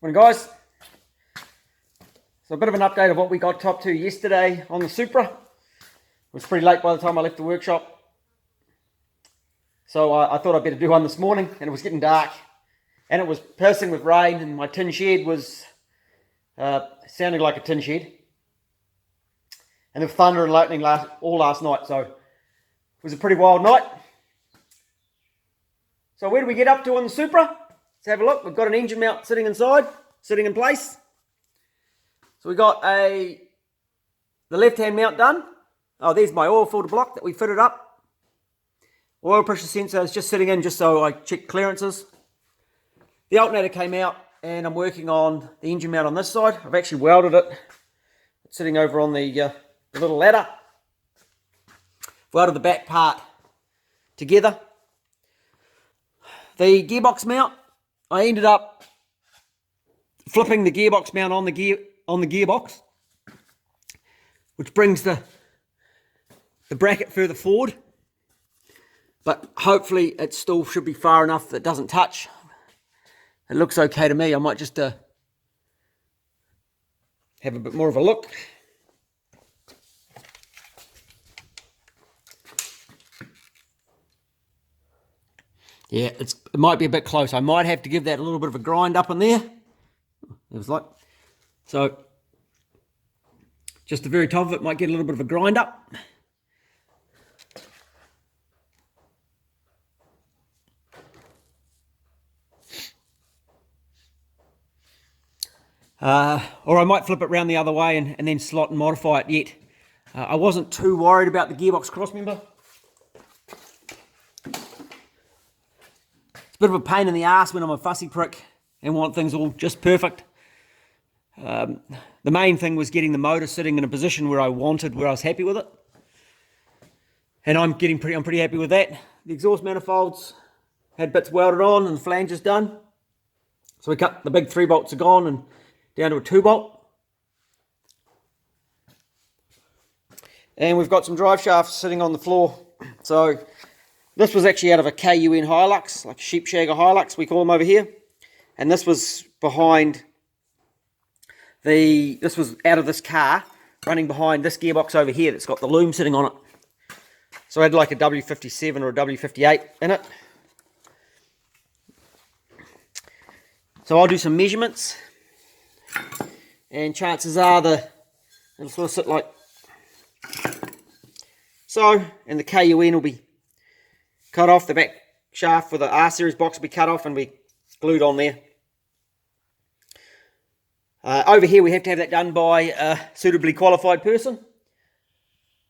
Morning guys. So a bit of an update of what we got top to yesterday on the Supra. It was pretty late by the time I left the workshop. So I thought I'd better do one this morning, and it was getting dark. And it was pissing with rain, and my tin shed was sounding like a tin shed. And there was thunder and lightning all last night, so it was a pretty wild night. So where do we get up to on the Supra? Let's have a look. We've got an engine mount sitting inside, sitting in place. So we got the left-hand mount done. Oh, there's my oil filter block that we fitted up. Oil pressure sensor is just sitting in just so I check clearances. The alternator came out, and I'm working on the engine mount on this side. I've actually welded it. It's sitting over on the little ladder. Welded the back part together. The gearbox mount, I ended up flipping the gearbox mount on the gearbox, which brings the bracket further forward. But hopefully it still should be far enough that it doesn't touch. It looks okay to me. I might just have a bit more of a look. Yeah, it might be a bit close. I might have to give that a little bit of a grind up in there. It was like, so just the very top of it might get a little bit of a grind up. Or I might flip it round the other way and then slot and modify it yet. I wasn't too worried about the gearbox crossmember. It's a bit of a pain in the ass when I'm a fussy prick and want things all just perfect. The main thing was getting the motor sitting in a position where I was happy with it. And I'm pretty happy with that. The exhaust manifolds had bits welded on and the flanges done. So we cut the big 3 bolts are gone and down to a 2 bolt. And we've got some drive shafts sitting on the floor. So this was actually out of a KUN Hilux, like a sheepshagger Hilux, we call them over here. And this was behind this was out of this car, running behind this gearbox over here that's got the loom sitting on it. So I had like a W57 or a W58 in it. So I'll do some measurements. And chances are it'll sort of sit like so, and the KUN will be cut off, the back shaft for the R series box will be cut off and be glued on there. Over here we have to have that done by a suitably qualified person.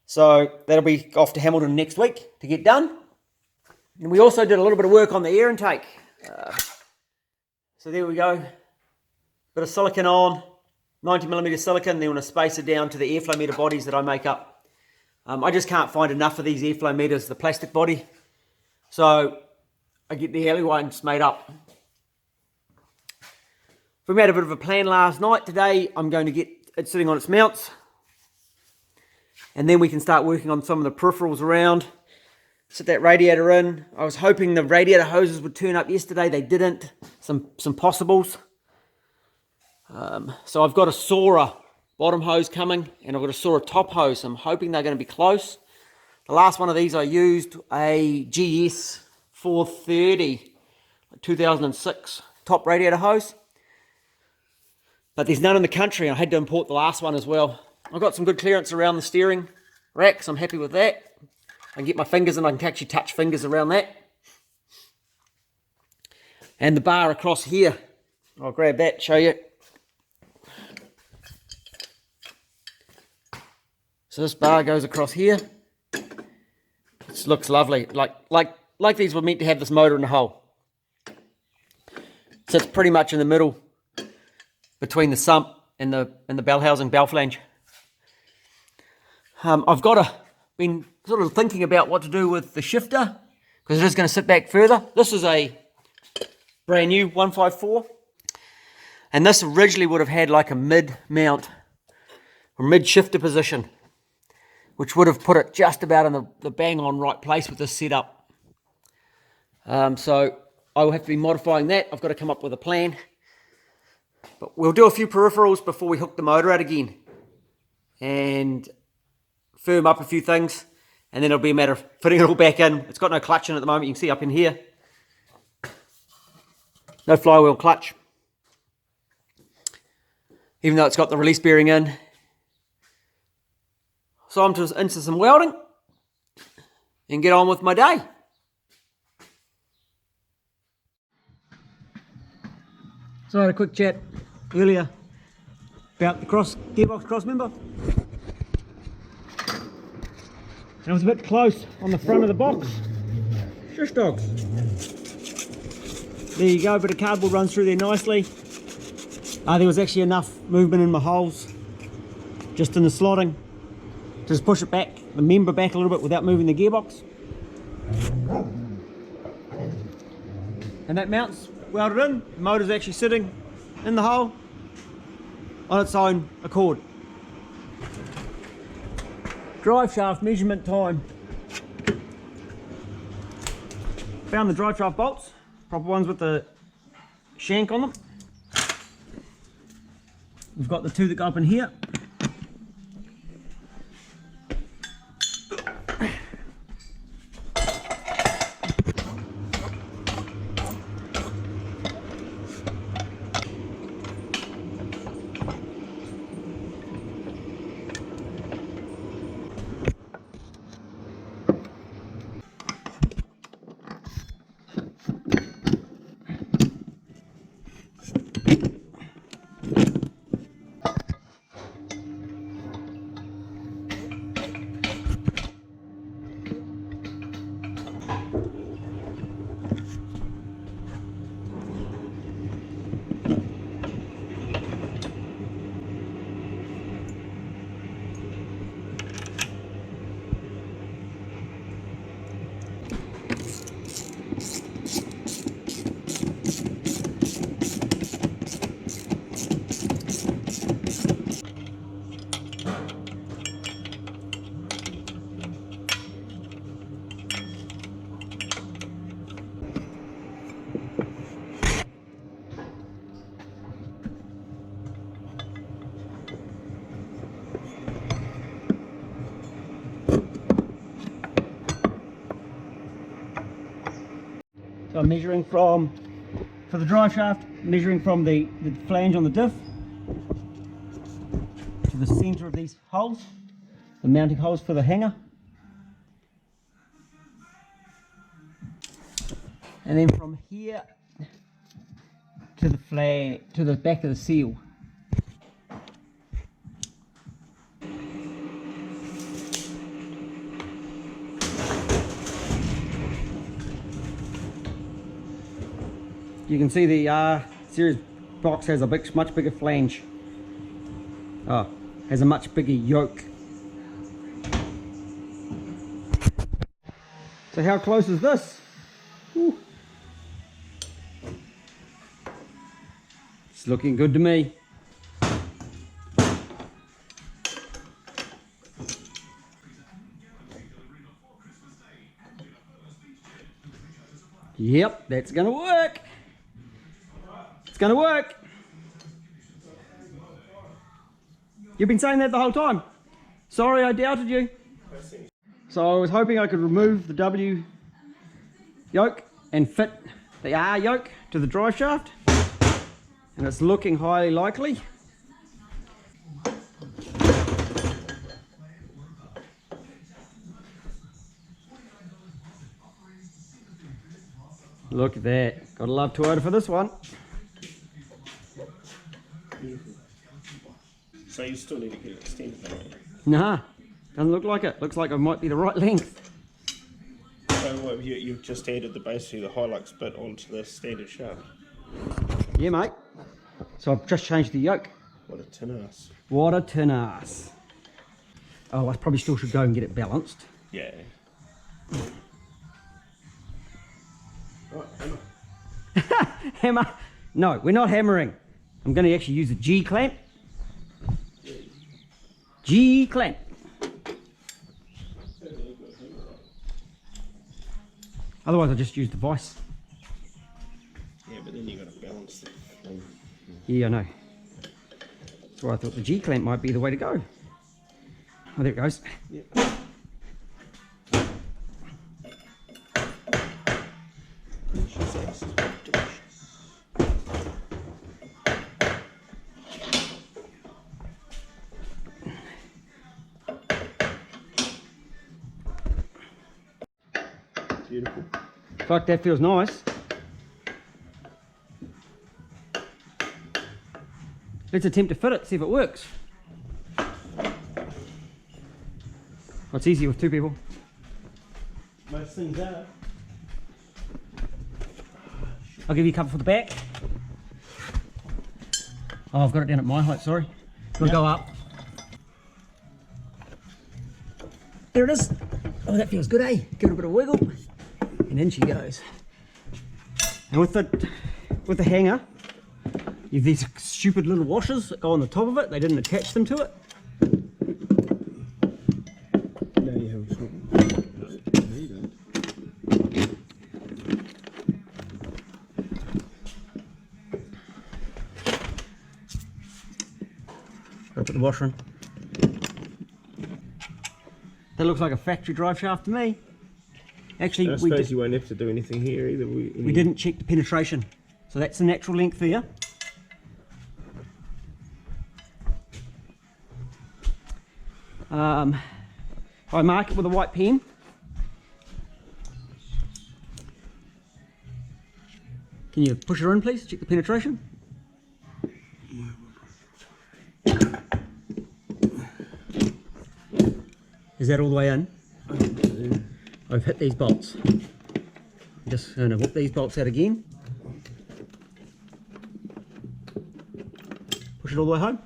So that'll be off to Hamilton next week to get done. And we also did a little bit of work on the air intake. So there we go. Bit of silicon on, 90mm silicon, then a spacer down to the airflow meter bodies that I make up. I just can't find enough of these airflow meters, the plastic body. So I get the alley ones made up. We made a bit of a plan last night. Today I'm going to get it sitting on its mounts. And then we can start working on some of the peripherals around. Sit that radiator in. I was hoping the radiator hoses would turn up yesterday. They didn't. Some possibles. So I've got a Sora bottom hose coming, and I've got a Sora top hose. I'm hoping they're going to be close. The last one of these I used a GS 430 2006 top radiator hose. But there's none in the country. I had to import the last one as well. I've got some good clearance around the steering rack, so I'm happy with that. I can get my fingers in, I can actually touch fingers around that. And the bar across here, I'll grab that, show you. So this bar goes across here. This looks lovely, like these were meant to have this motor in the hole. So it's pretty much in the middle between the sump and the bell housing, bell flange. I've been sort of thinking about what to do with the shifter, because it is going to sit back further. This is a brand new 154, and this originally would have had like a mid mount or mid shifter position, which would have put it just about in the bang on right place with this setup. So I will have to be modifying that. I've got to come up with a plan. But we'll do a few peripherals before we hook the motor out again and firm up a few things, and then it'll be a matter of fitting it all back in. It's got no clutch in at the moment, you can see up in here. No flywheel clutch, even though it's got the release bearing in. So I'm just into some welding and get on with my day. So I had a quick chat earlier about the gearbox cross member. And it was a bit close on the front of the box. Shush dogs. There you go, a bit of cardboard runs through there nicely. There was actually enough movement in my holes, just in the slotting. Just push it back, the member back a little bit without moving the gearbox. And that mount's welded in. The motor's actually sitting in the hole on its own accord. Drive shaft measurement time. Found the drive shaft bolts, proper ones with the shank on them. We've got the two that go up in here. So I'm measuring for the drive shaft, measuring from the flange on the diff to the centre of these holes, the mounting holes for the hanger. And then from here to the back of the seal. You can see the series box has a much bigger flange. Has a much bigger yoke. So how close is this? Ooh. It's looking good to me. Yep, that's gonna work. It's gonna work. You've been saying that the whole time. Sorry, I doubted you. So I was hoping I could remove the W yoke and fit the R yoke to the drive shaft, and it's looking highly likely. Look at that. Gotta love Toyota for this one. So you still need to get it extended, don't you? Nah, doesn't look like it. Looks like it might be the right length. So what, you've just added basically the Hilux bit onto the standard shaft. Yeah, mate. So I've just changed the yoke. What a tin ass. What a tin ass. Oh, I probably still should go and get it balanced. Yeah. Right, hammer. Hammer? No, we're not hammering. I'm going to actually use a G clamp. G clamp. Otherwise I'll just use the vise. Yeah, but then you got to balance the thing. Yeah, I know. That's why I thought the G-clamp might be the way to go. Oh, there it goes. Yep. Beautiful. Fuck, that feels nice. Let's attempt to fit it, see if it works. Well, it's easier with two people. Most things are. I'll give you a couple for the back. Oh, I've got it down at my height, sorry. Gotta go up. There it is. Oh, that feels good, eh? Give it a bit of wiggle. And in she goes. And with the hanger, you have these stupid little washers that go on the top of it. They didn't attach them to it. No, you have a no, you don't. Gotta put the washer in. That looks like a factory drive shaft to me. Actually, I suppose you won't have to do anything here either. We didn't check the penetration. So that's the natural length there. I mark it with a white pen. Can you push her in, please? Check the penetration. Is that all the way in? I've hit these bolts. I'm just going to whip these bolts out again. Push it all the way home.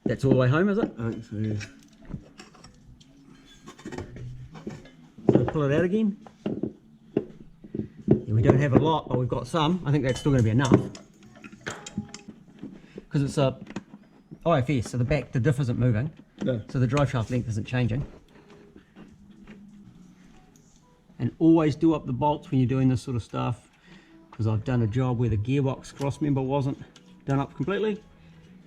That's all the way home, is it? I think so, yeah. So pull it out again. Yeah, we don't have a lot, but we've got some. I think that's still going to be enough. Because it's a IFS, so the diff isn't moving. No. So the drive shaft length isn't changing. And always do up the bolts when you're doing this sort of stuff, because I've done a job where the gearbox cross member wasn't done up completely.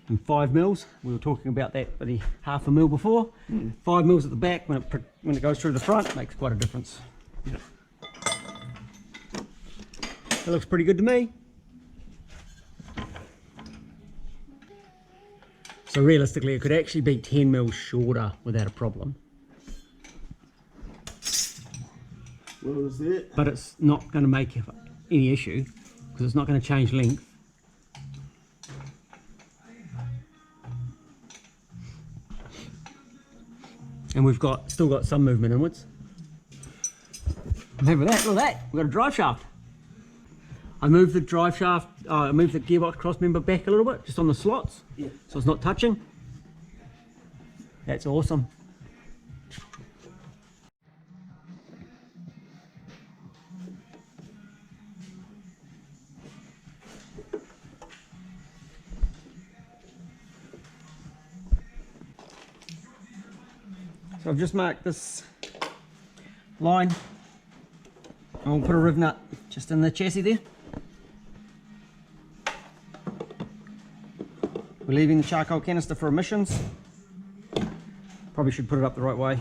And 5 mils, we were talking about that bloody half a mil before. 5 mils at the back when it goes through the front makes quite a difference. Yeah. That looks pretty good to me. So realistically, it could actually be 10 mils shorter without a problem. Well, is it? But it's not going to make any issue because it's not going to change length. And we've still got some movement inwards. I'm happy with that. Look at that. We've got a drive shaft. I moved the drive shaft, I moved the gearbox cross member back a little bit, just on the slots, Yeah. so it's not touching. That's awesome. So I've just marked this line. I'll put a riv nut just in the chassis there. We're leaving the charcoal canister for emissions. Probably should put it up the right way.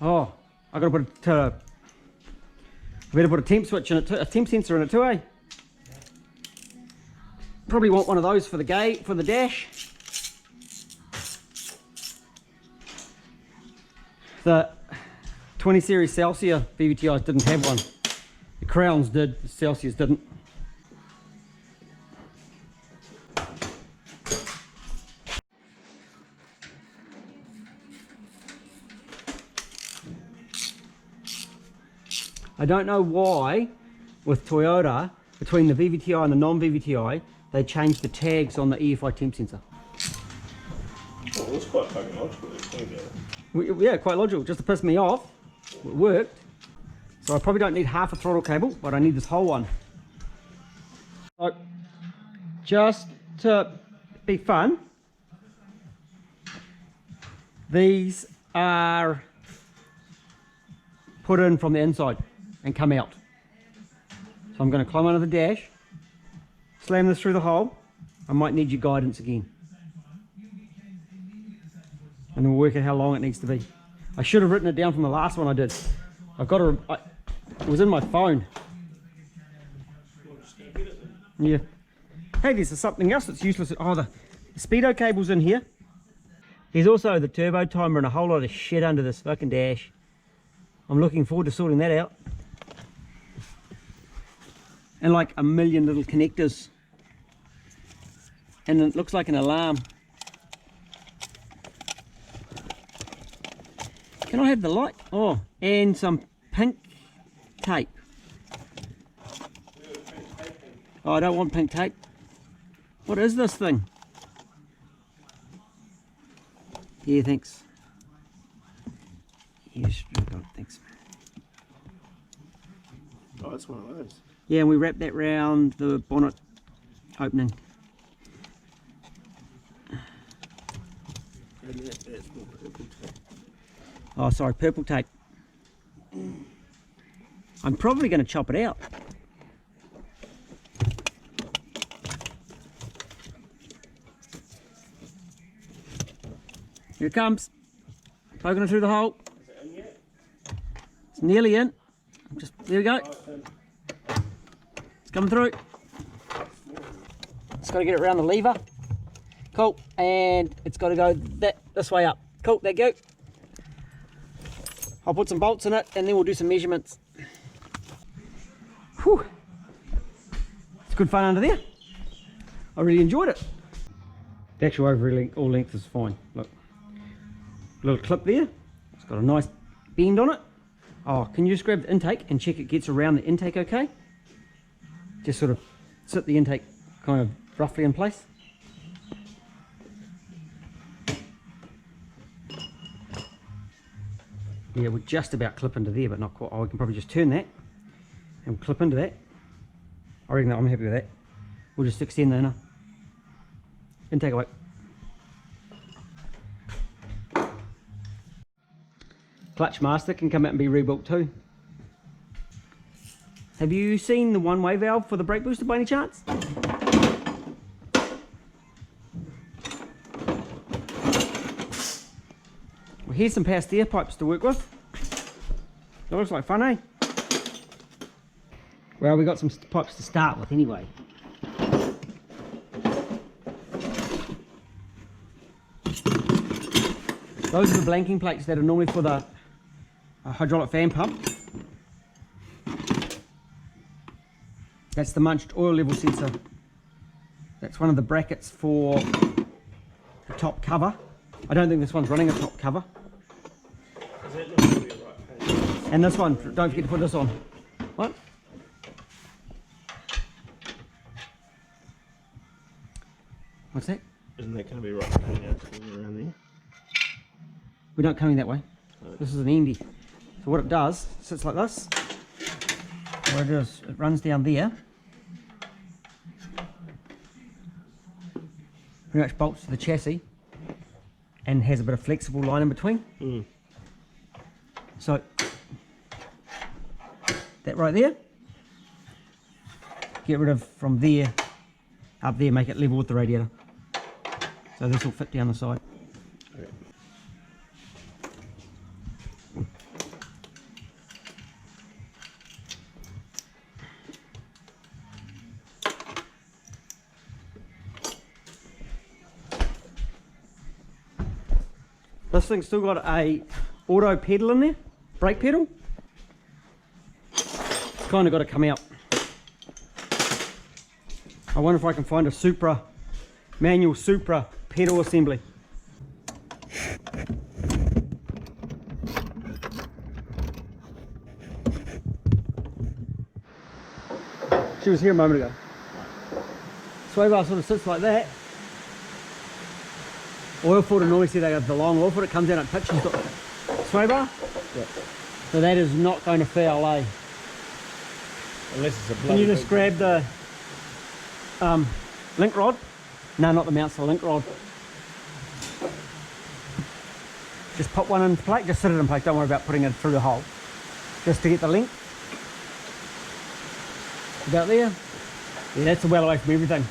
Oh, I gotta better put a temp switch in it, a temp sensor in it too, eh? Probably want one of those for the dash. The 20 series Celsius VVTIs didn't have one. The Crowns did, the Celsius didn't. I don't know why with Toyota, between the VVTi and the non-VVTi, they changed the tags on the EFI temp sensor. Well, it was quite fucking logical. Yeah, quite logical, just to piss me off. It worked. So I probably don't need half a throttle cable, but I need this whole one. So, just to be fun, these are put in from the inside and come out. So I'm going to climb under the dash, slam this through the hole. I might need your guidance again. And then we'll work out how long it needs to be. I should have written it down from the last one I did. I've got to, it was in my phone. Yeah. Hey, there's something else that's useless. Oh, the speedo cable's in here. There's also the turbo timer and a whole lot of shit under this fucking dash. I'm looking forward to sorting that out. And like a million little connectors. And it looks like an alarm. Can I have the light? Oh, and some pink tape. Oh, I don't want pink tape. What is this thing? Yeah, thanks. Yes, thanks. Oh, it's one of those. Yeah, and we wrap that round the bonnet opening. And that's more purple tape. Oh, sorry, purple tape. I'm probably going to chop it out. Here it comes. Poking it through the hole. Is it in yet? It's nearly in. There we go. It's coming through. Just got to get it around the lever. Cool. And it's got to go this way up. Cool, there you go. I'll put some bolts in it and then we'll do some measurements. Whew. It's good fun under there. I really enjoyed it. The actual overall length is fine. Look. Little clip there. It's got a nice bend on it. Oh, can you just grab the intake and check it gets around the intake okay? Just sort of sit the intake kind of roughly in place. Yeah, we'll just about clip into there, but not quite. Oh, we can probably just turn that and we'll clip into that. I reckon that I'm happy with that. We'll just extend the inner intake away. Clutch master can come out and be rebuilt too. Have you seen the one-way valve for the brake booster by any chance? Well, here's some power steer pipes to work with. That looks like fun, eh? Well, we got some pipes to start with anyway. Those are the blanking plates that are normally for the hydraulic fan pump. That's the munched oil level sensor. That's one of the brackets for the top cover. I don't think this one's running a top cover. Is that not going to be right? And this one, don't forget to put this on. What? What's that? Isn't that going to be right around there? We don't come in that way. This is an endy. So what it does, sits like this. What it is, it runs down there. Pretty much bolts to the chassis and has a bit of flexible line in between. So that right there, get rid of from there up there, make it level with the radiator. So this will fit down the side. Okay. This thing's still got a auto pedal in there, brake pedal. It's kind of got to come out. I wonder if I can find a Supra, manual Supra pedal assembly. She was here a moment ago. Sway bar sort of sits like that. Oil filter, normally see they have the long oil filter, it comes out and pitches the sway bar. Yep. So that is not going to foul, eh? Unless it's a Can bloody you just big grab the link rod? No, not the mounts, the link rod. Just put one in place, just sit it in place, don't worry about putting it through the hole. Just to get the length. About there. Yeah, that's well away from everything.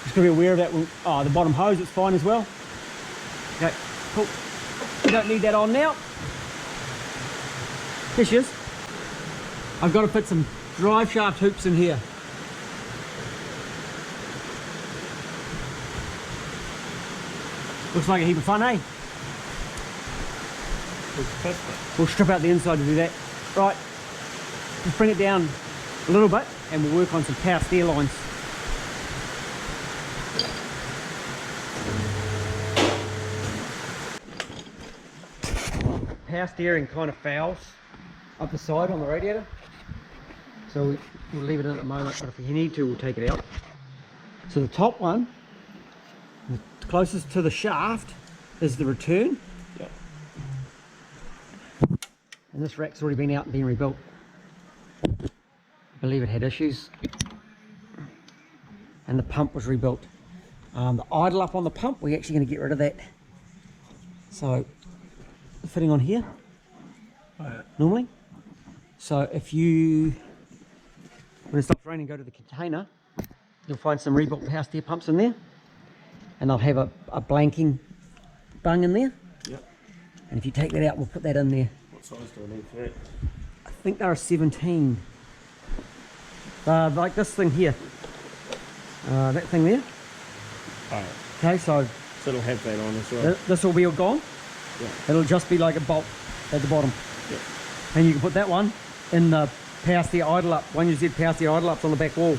Just got to be aware of that. Oh, the bottom hose, it's fine as well. Okay, cool. You don't need that on now. Here she is. I've got to put some drive shaft hoops in here. Looks like a heap of fun, eh? We'll strip out the inside to do that. Right, just bring it down a little bit and we'll work on some power steer lines. Power steering kind of fouls up the side on the radiator. So we'll leave it in at the moment, but if we need to, we'll take it out. So the top one, the closest to the shaft, is the return. Yep. And this rack's already been out and been rebuilt. I believe it had issues. And the pump was rebuilt. The idle up on the pump, we're actually going to get rid of that. So, the fitting on here, normally. So if you, when it stops raining, go to the container, you'll find some rebuilt power steer pumps in there. And they'll have a blanking bung in there. Yep. And if you take that out, we'll put that in there. What size do I need for that? I think they're a 17. Like this thing here. That thing there. Alright. Okay, so it'll have that on as well. this will be all gone. Yeah. It'll just be like a bolt at the bottom. Yep. And you can put that one in the power steer idle up. 1uz power steer idle ups on the back wall.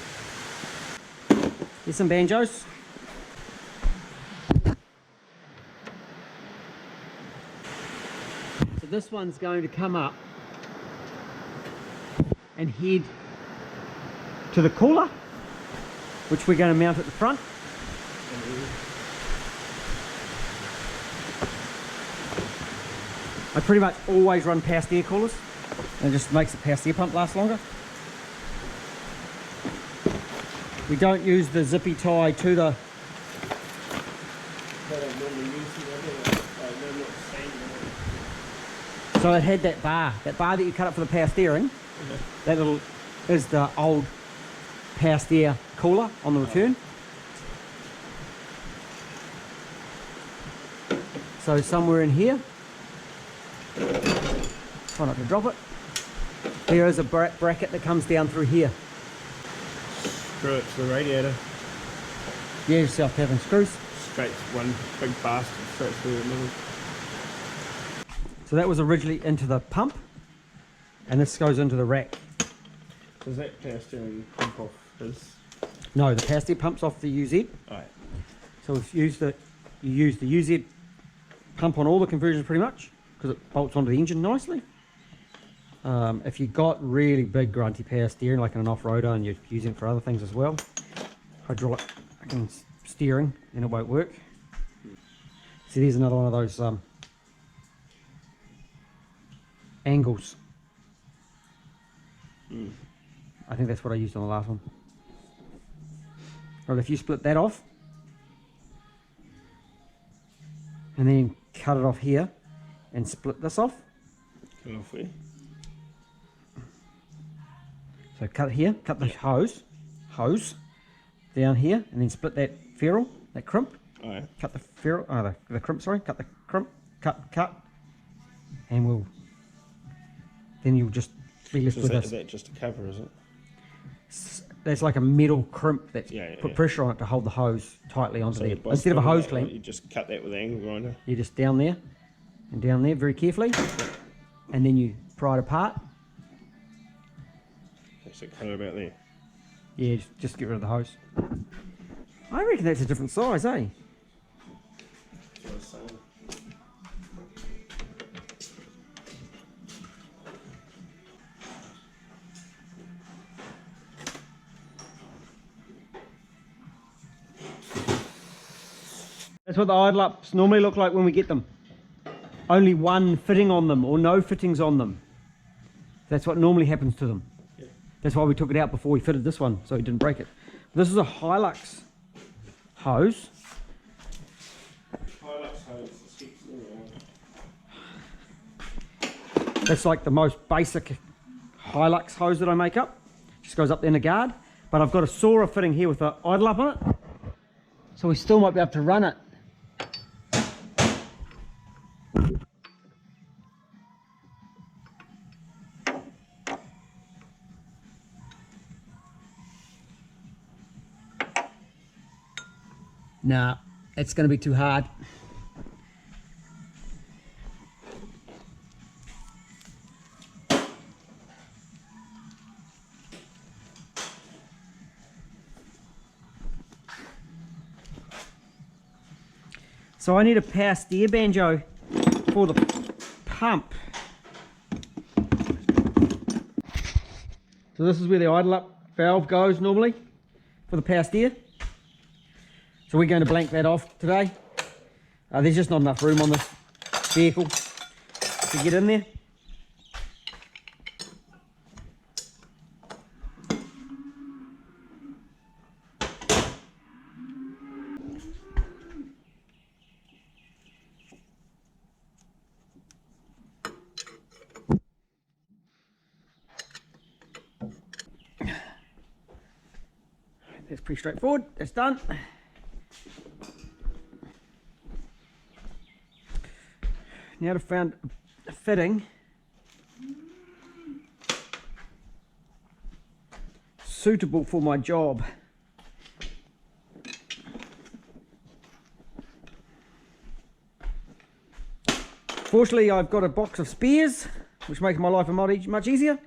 Here's some banjos. So this one's going to come up and head to the cooler, which we're going to mount at the front. I pretty much always run power steer coolers, and it just makes the power steer pump last longer. We don't use the zippy tie to the... So it had that bar that you cut up for the power steering. That little is the old power steer cooler on the return. So somewhere in here, try not to drop it, there is a bracket that comes down through here. Screw it to the radiator. Yeah, self-tapping screws. Straight one big bastard straight through the middle. So that was originally into the pump, and this goes into the rack. Does that power steering pump off his? No, the power steer pump's off the UZ. Alright. So you use the UZ pump on all the conversions pretty much, because it bolts onto the engine nicely. If you've got really big grunty power steering, like in an off-roader, and you're using it for other things as well, hydraulic steering, then it won't work. See, there's another one of those angles. I think that's what I used on the last one. Right, if you split that off and then cut it off here and split this off. Cut off where? So cut it here, cut the hose down here, and then split that ferrule, that crimp. Alright. Cut the ferrule, the crimp, sorry, cut the crimp, cut, and then you'll just be left with this. Is that just a cover, is it? There's like a metal crimp that's put yeah. pressure on it to hold the hose tightly onto there. by Instead of a splitting hose that, clamp, you just cut that with an angle grinder. you're just down there and down there very carefully, and then you pry it apart. Okay, so cut it about there. Yeah, just get rid of the hose. I reckon that's a different size, eh? That's what I was saying. That's what the idle ups normally look like when we get them. Only one fitting on them or no fittings on them. That's what normally happens to them. Yeah. That's why we took it out before we fitted this one, so it didn't break it. This is a Hilux hose. Hilux hose. That's like the most basic Hilux hose that I make up. Just goes up there in the guard. But I've got a Supra fitting here with an idle up on it. So we still might be able to run it. Nah, it's going to be too hard. So I need a power steer banjo for the pump. So this is where the idle up valve goes normally for the power steer. So we're going to blank that off today. There's just not enough room on this vehicle to get in there. That's pretty straightforward. That's done. Now to find a fitting suitable for my job. Fortunately, I've got a box of spares, which makes my life much easier.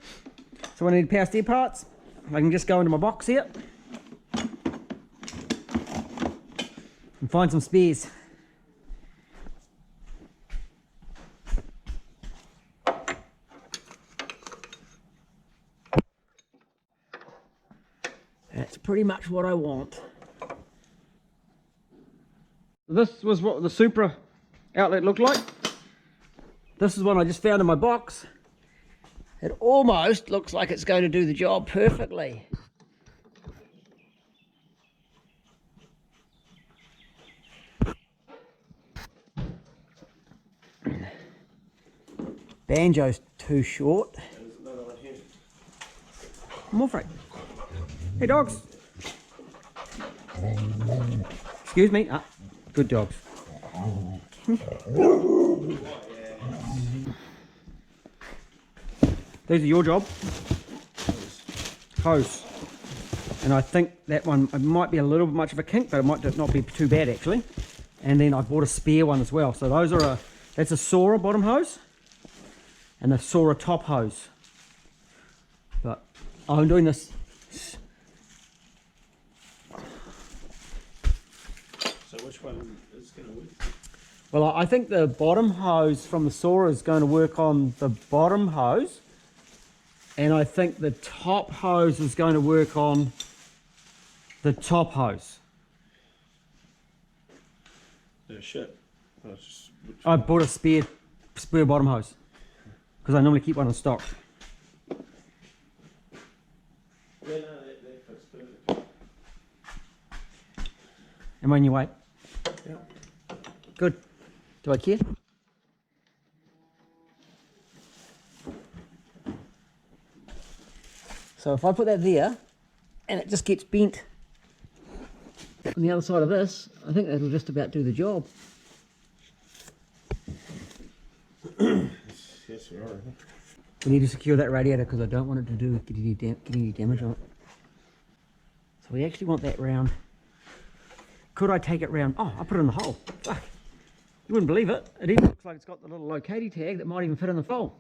So when I need power steer parts, I can just go into my box here and find some spares. That's pretty much what I want. This was what the Supra outlet looked like. This is one I just found in my box. It almost looks like it's going to do the job perfectly. Banjo's too short. There's another one here. More Frank. Hey dogs. Excuse me. Ah, good dogs. These are your job. Hose. And I think that one, it might be a little bit much of a kink, but it might not be too bad actually. And then I bought a spare one as well. So those are that's a Supra bottom hose and a Supra top hose. But I'm doing this. So which one is going to work? Well, I think the bottom hose from the Supra is going to work on the bottom hose. And I think the top hose is going to work on the top hose. No shit. I bought a spare bottom hose because I normally keep one in stock. Yeah, no, that fits perfect. Am I on your way? Yeah. Good. Do I care? So if I put that there and it just gets bent on the other side of this, I think that'll just about do the job. Yes, we are. We need to secure that radiator because I don't want it to get any damage on it. So we actually want that round. Could I take it round? Oh, I put it in the hole. Fuck. You wouldn't believe it. It even looks like it's got the little locating tag that might even fit in the hole.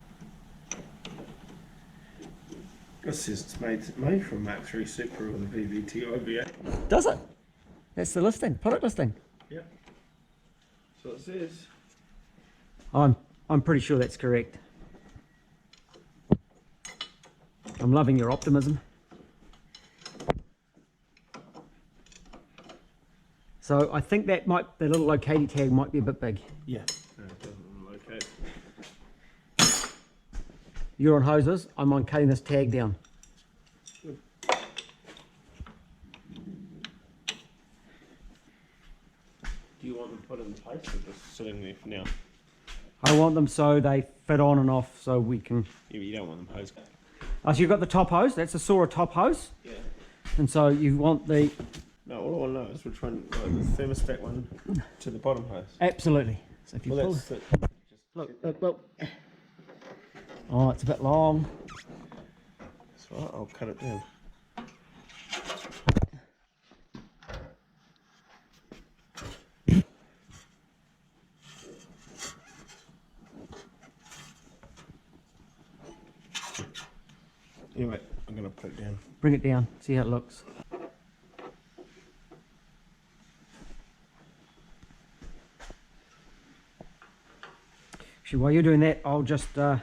This is made from Mk3 Supra with a VVti OVA. Does it? That's the listing, product listing. Yep. So it says. I'm pretty sure that's correct. I'm loving your optimism. So I think that little locating tag might be a bit big. Yeah. No, it doesn't locate. You're on hoses, I'm on cutting this tag down. Good. Do you want them put in place or just sitting there for now? I want them so they fit on and off so we can... Yeah, but you don't want them hosed. Oh, so you've got the top hose, that's a Supra top hose. Yeah. And so you want the... No, all I want to know is which one, like the thermostat one to the bottom hose. Absolutely. So if you pull... That's it. Look, well... Oh, it's a bit long. That's right, I'll cut it down. Anyway, I'm going to put it down. Bring it down, see how it looks. Actually, while you're doing that, I'll just... I'll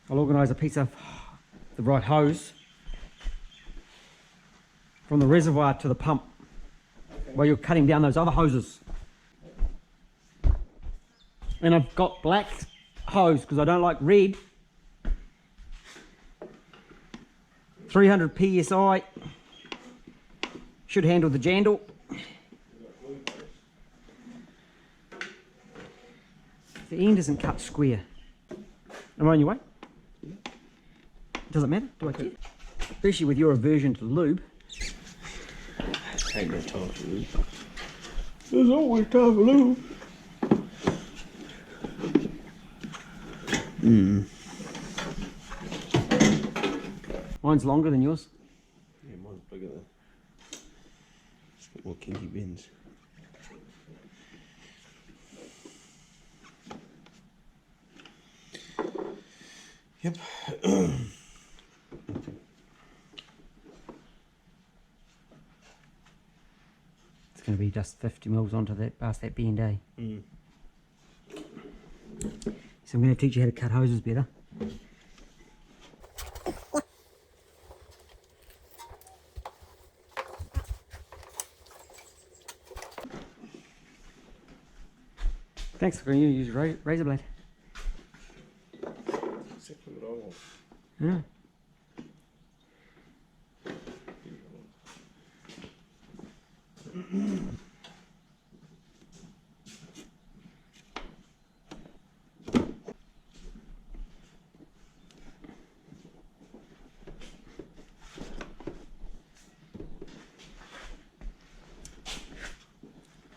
organise a piece of the right hose from the reservoir to the pump while you're cutting down those other hoses. And I've got black hose because I don't like red. 300 psi should handle the jandle. The end isn't cut square. Am I on your way? Does it matter? Do I care? Especially with your aversion to lube. Ain't no time for lube. There's always time for lube. Mine's longer than yours. Yeah, mine's bigger though. It's got more kinky bends. Yep. It's going to be just 50 mils onto that, past that B&A. So I'm going to teach you how to cut hoses better. Thanks for you use razor blade. Exactly what I want. Yeah.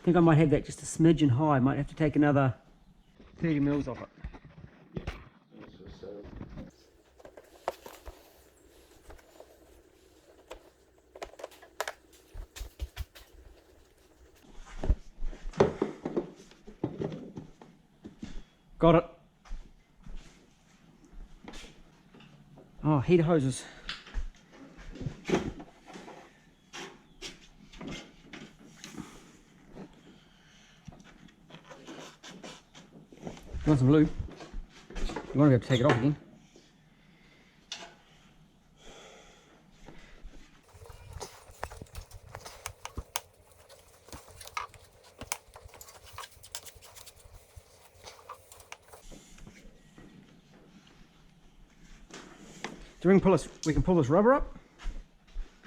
I think I might have that just a smidgen high. I might have to take another 30 mils off it. Got it. Oh, heater hoses. You want some lube? You want to be able to take it off again. Do we can pull this rubber up?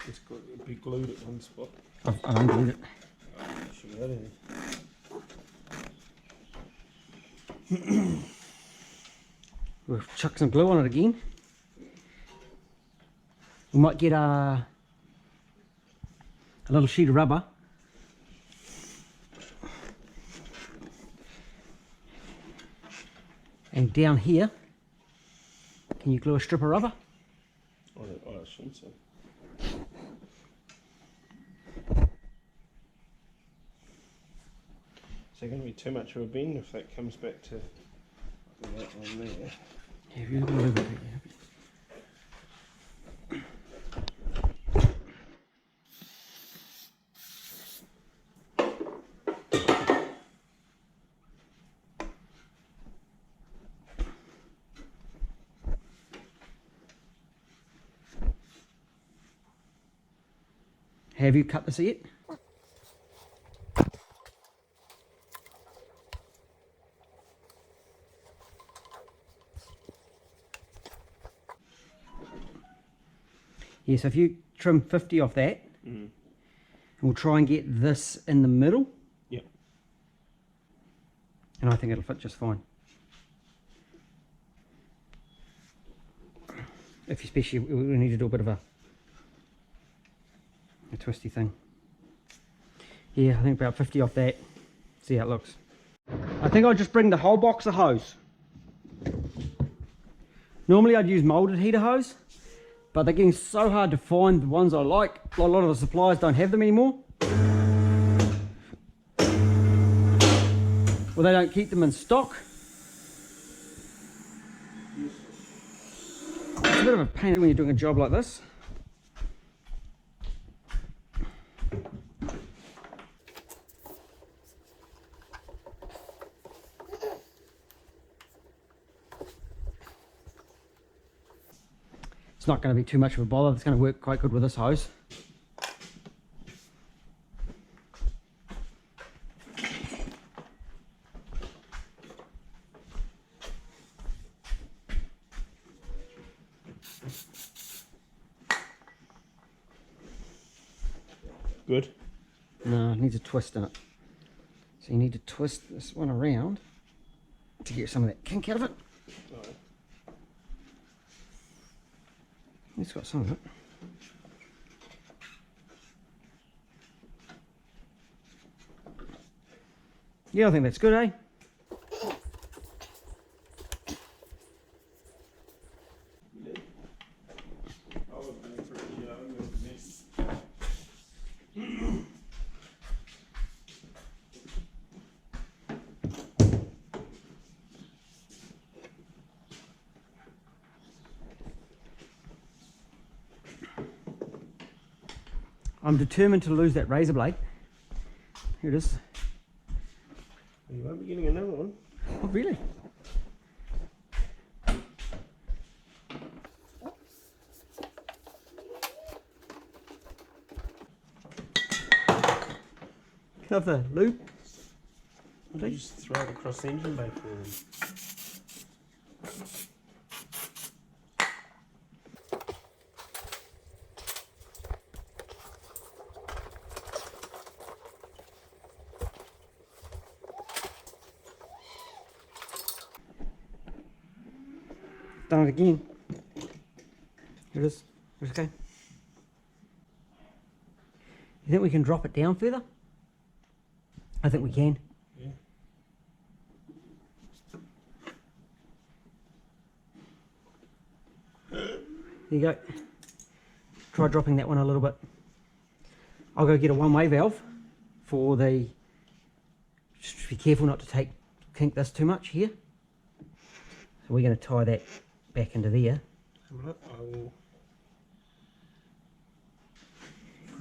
It's got to be glued at one spot. I've unglued it. Should get in. We'll chuck some glue on it again. We might get a little sheet of rubber. And down here, can you glue a strip of rubber? I assume so. Is there going to be too much of a bend if that comes back to that one there? Yeah, if you look a little bit, yeah. Have you cut this yet? Yeah, so if you trim 50 off that, we'll try and get this in the middle. Yep. And I think it'll fit just fine. If especially we need to do a bit of a twisty thing. Yeah, I think about 50 off that. See how it looks. I think I'll just bring the whole box of hose. Normally I'd use molded heater hose, but they're getting so hard to find the ones I like. A lot of the suppliers don't have them anymore. Well, they don't keep them in stock. It's a bit of a pain when you're doing a job like this. It's not going to be too much of a bother. It's going to work quite good with this hose. Good. No, it needs a twist in it. So you need to twist this one around to get some of that kink out of it. Right. It's got some of it. Yeah, I think that's good, eh? I'm determined to lose that razor blade. Here it is. You won't be getting another one. Oh, really? Have the loop. You just throw it across the engine bay for them. Done it again. Here it is. It's okay. You think we can drop it down further? I think we can. Yeah. There you go. Try dropping that one a little bit. I'll go get a one-way valve for the... Just be careful not to kink this too much here. So we're going to tie that back into there. I will.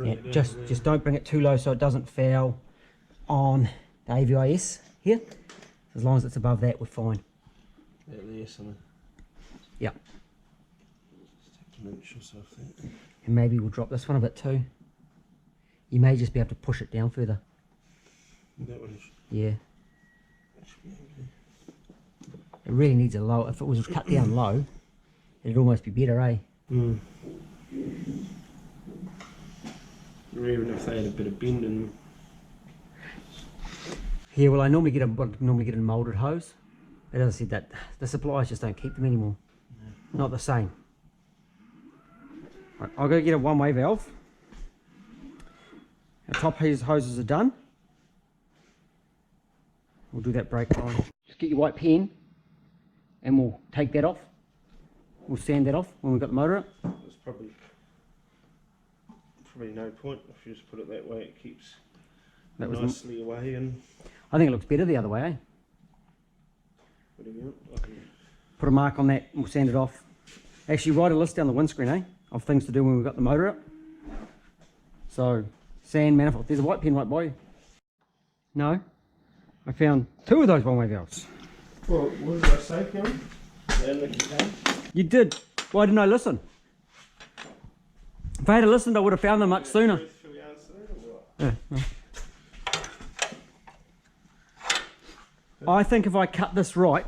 Yeah, just don't bring it too low so it doesn't foul on the AVIS here. As long as it's above that, we're fine. Yeah. Just take an inch or so off that. And maybe we'll drop this one a bit too. You may just be able to push it down further. That one. Yeah. It really needs a low. If it was cut down low, it'd almost be better, eh? Mm. Or even if they had a bit of bend in them. Yeah, well, I normally get a molded hose, but as I said, that the suppliers just don't keep them anymore. No. Not the same. Right, I'll go get a one-way valve. Our top hoses are done. We'll do that brake line. Just get your white pen, and we'll take that off. We'll sand that off when we've got the motor up. There's probably no point if you just put it that way. It keeps nicely away, and I think it looks better the other way, eh? whatever you want. Put a mark on that and we'll sand it off. Actually, write a list down the windscreen, eh? Of things to do when we've got the motor up. So, sand, manifold. There's a white pen right by you. No, I found 2 of those one-way valves. Well, what did I say, Kevin? You did. Why didn't I listen? If I had listened, I would have found them much sooner. Yeah, well. I think if I cut this right,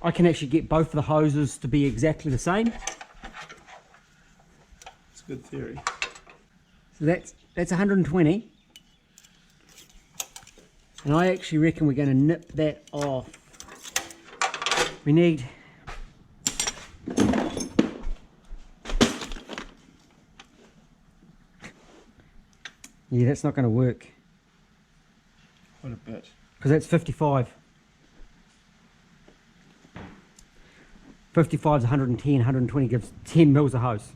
I can actually get both the hoses to be exactly the same. It's a good theory. So that's 120. And I actually reckon we're going to nip that off. We need... Yeah, that's not going to work. What a bit. Because that's 55. 55 is 110, 120 gives 10 mils of hose.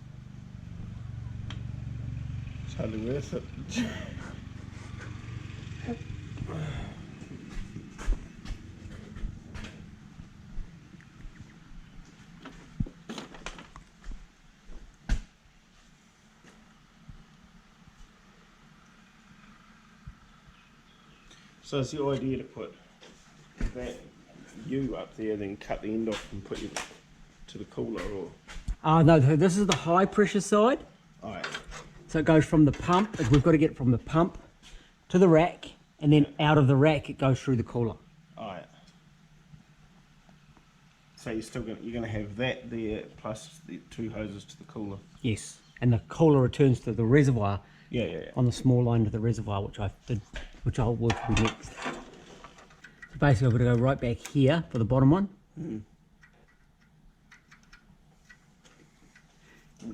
It's hardly worth it. So it's the idea to put that U up there, then cut the end off and put it to the cooler, or? No, this is the high pressure side. Alright. So it goes from the pump, we've got to get it from the pump to the rack, and then out of the rack it goes through the cooler. Alright. So you're gonna have that there plus the 2 hoses to the cooler. Yes, and the cooler returns to the reservoir. Yeah. On the small line to the reservoir, which I'll work with next. So basically, I've got to go right back here for the bottom one. And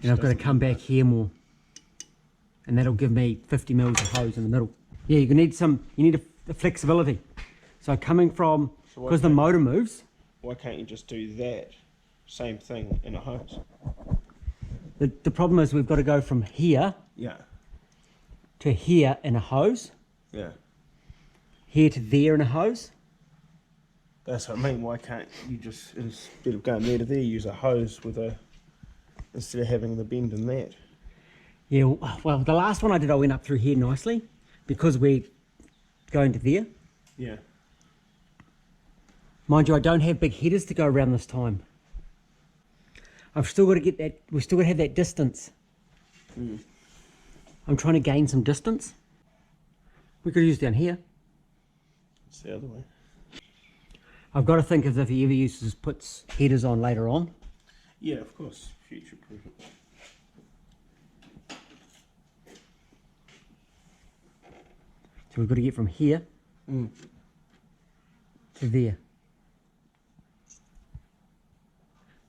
I've got to come back here more, and that'll give me 50 mils of hose in the middle. Yeah, you need a flexibility. So coming from, because the motor moves. Why can't you just do that same thing in a hose? The problem is we've got to go from here to here in a hose. Yeah. Here to there in a hose. That's what I mean. Why can't you just, instead of going there to there, use a hose with instead of having the bend in that? Yeah, well, the last one I did, I went up through here nicely because we're going to there. Yeah. Mind you, I don't have big headers to go around this time. I've still got to get that, we've still got to have that distance. I'm trying to gain some distance. We could use down here. It's the other way. I've got to think as if he ever puts headers on later on. Yeah, of course. Future proof it. So we've got to get from here to there.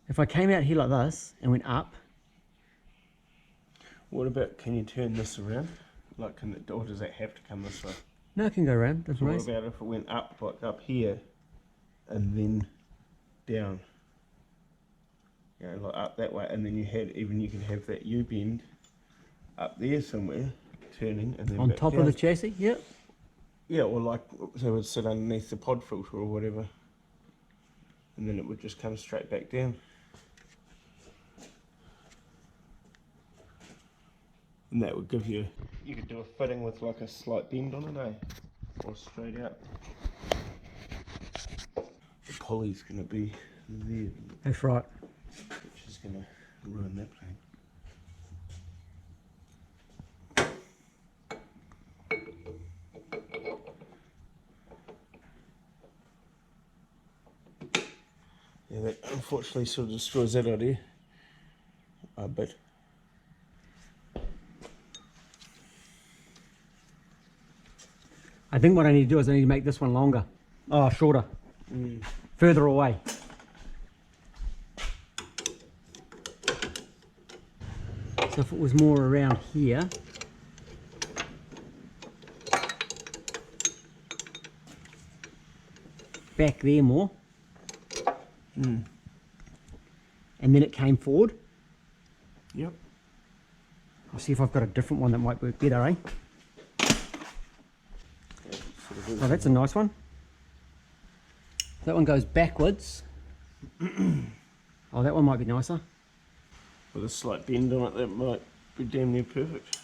If I came out here like this and went up. What about, can you turn this around? Like, or does that have to come this way? No, it can go around. Doesn't What raise. about if it went up, like up here, and then down? You know, like up that way, and then you can have that U-bend up there somewhere, turning, and then On back top down. of the chassis, yep. Yeah, or like, so it would sit underneath the pod filter or whatever, and then it would just come straight back down. And that would give you could do a fitting with like a slight bend on it, eh? Or straight out. The pulley's going to be there, That's right. which is going to ruin that plane. Yeah, that unfortunately sort of destroys that idea a bit. I think what I need to do is I need to make this one longer. Oh, shorter. Further away. So if it was more around here. Back there more. And then it came forward. Yep. I'll see if I've got a different one that might work better, eh? Oh, that's a nice one. That one goes backwards. Oh, that one might be nicer. With a slight bend on it, that might be damn near perfect.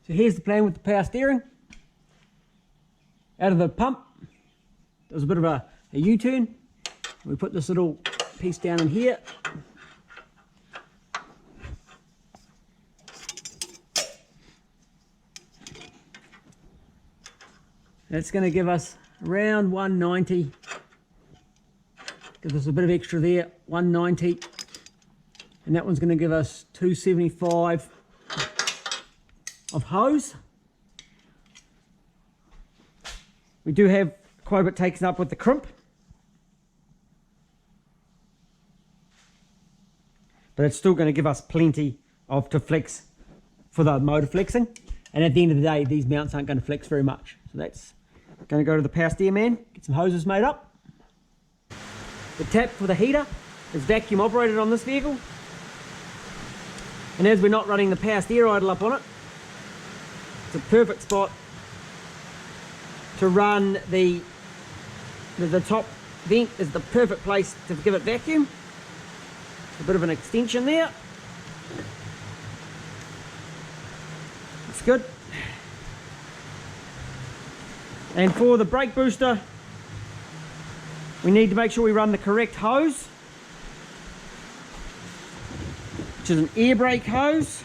So here's the plan with the power steering. Out of the pump, there was a bit of a U-turn. We put this little piece down in here. That's going to give us around 190. Gives us a bit of extra there, 190. And that one's going to give us 275 of hose. We do have quite a bit taken up with the crimp. But it's still going to give us plenty of to flex for the motor flexing. And at the end of the day, these mounts aren't going to flex very much. So that's going to go to the power steer man, get some hoses made up. The tap for the heater is vacuum operated on this vehicle. And as we're not running the power steer idle up on it, it's a perfect spot to run the top vent is the perfect place to give it vacuum. A bit of an extension there. That's good. And for the brake booster, we need to make sure we run the correct hose, which is an air brake hose.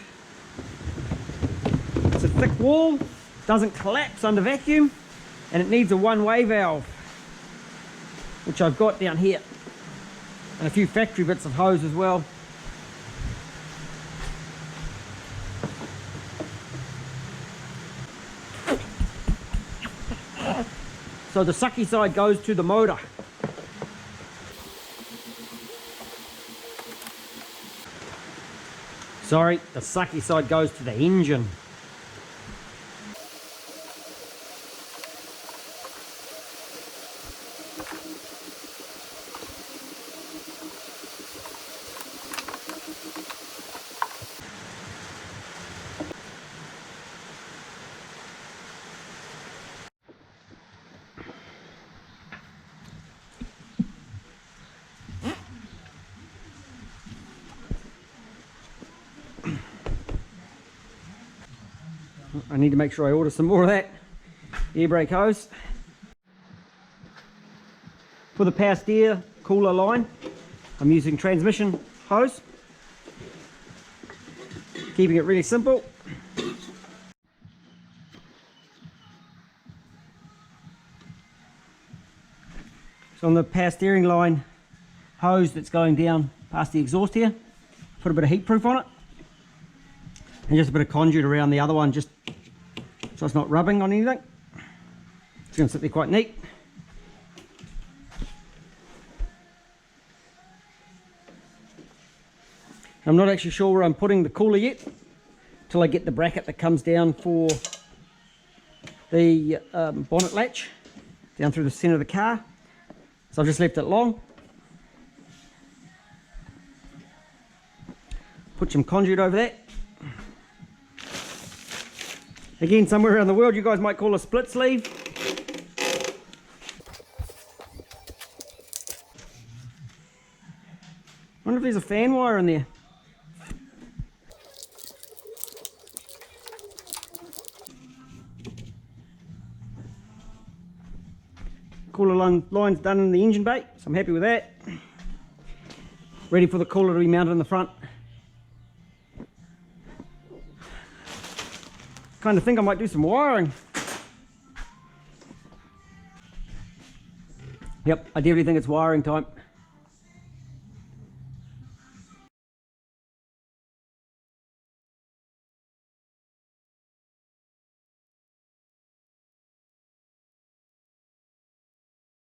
It's a thick wall, doesn't collapse under vacuum, and it needs a one-way valve, which I've got down here, and a few factory bits of hose as well. So the sucky side goes to the motor. Sorry, the sucky side goes to the engine. I need to make sure I order some more of that air brake hose. For the power steer cooler line, I'm using transmission hose, keeping it really simple. So on the power steering line hose that's going down past the exhaust here, put a bit of heat proof on it, and just a bit of conduit around the other one, just so it's not rubbing on anything. It's going to sit there quite neat. I'm not actually sure where I'm putting the cooler yet, till I get the bracket that comes down for the bonnet latch down through the centre of the car. So I've just left it long. Put some conduit over that. Again, somewhere around the world you guys might call a split sleeve. I wonder if there's a fan wire in there. Cooler line's done in the engine bay, so I'm happy with that. Ready for the cooler to be mounted in the front. Kind of think I might do some wiring. Yep, I definitely think it's wiring time.